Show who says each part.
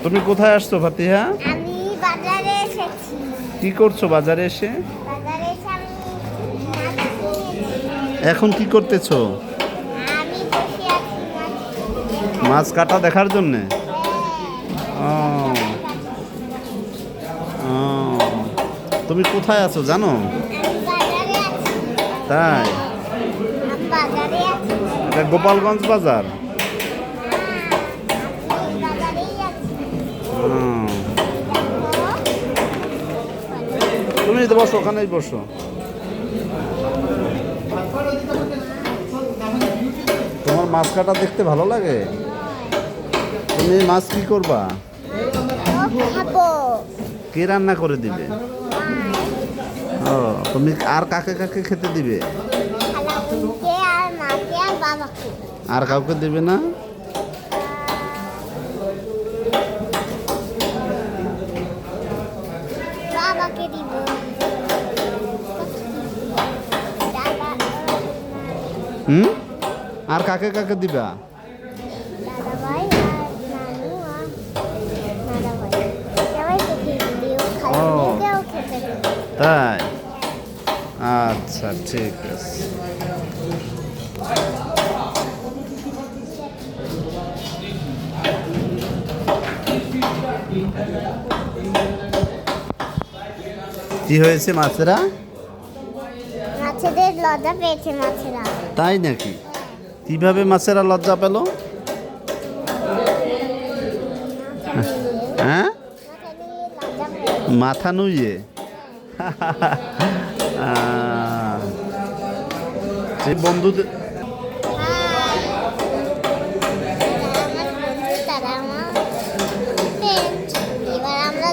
Speaker 1: তুমি কোথায় আসছো ফাতিহা?
Speaker 2: আমি বাজারে এসেছি।
Speaker 1: কি করছো বাজারে এসে?
Speaker 2: বাজারে এসে আমি মাছ কিনেছি।
Speaker 1: এখন কি করতেছো?
Speaker 2: আমি বসে আছি মাছ
Speaker 1: মাছ কাটা দেখার জন্যে? ও, ও, তুমি কোথায় আছো জানো?
Speaker 2: আমি বাজারে আছি।
Speaker 1: তাই?
Speaker 2: আমি বাজারে আছি।
Speaker 1: এটা গোপালগঞ্জ বাজার।
Speaker 2: আমি বাজারেই আছি।
Speaker 1: হুম,
Speaker 2: দেখো,
Speaker 1: তুমি তো বসো, ওখানেই বসো। তোমার মাছ কাটা দেখতে ভালো লাগে? তুমি মাছ কি করবা?
Speaker 2: খাবো।
Speaker 1: কে রান্না করে দিবে? ও, তুমি আর কাকে কাকে খেতে দিবে?
Speaker 2: খালামণিকে আর মাকে আর বাবাকে।
Speaker 1: আর কাউকে দিবে না?
Speaker 2: বাবাকে দিব। দাদা
Speaker 1: হুম, আর কাকে কাকে দিবা?
Speaker 2: দাদা ভাই আর নানু আর দাদা ভাই সবাইকে খেতে দিও। খালামণিকেও খেতে দিও।
Speaker 1: তাই? আচ্ছা, ঠিক আছে। কি হয়েছে মাছেরা?
Speaker 2: মাছেদের লজ্জা পেয়েছে মাছেরা।
Speaker 1: তাই নাকি? কিভাবে মাছেরা লজ্জা পেল? হ্যাঁ,
Speaker 2: লজ্জা পেয়েছে।
Speaker 1: মাথা নুইয়ে? যে বন্ধুদের
Speaker 2: হাই। তারা আমার বন্ধু, তারা আমার ফ্রেন্ড। এবার আমরা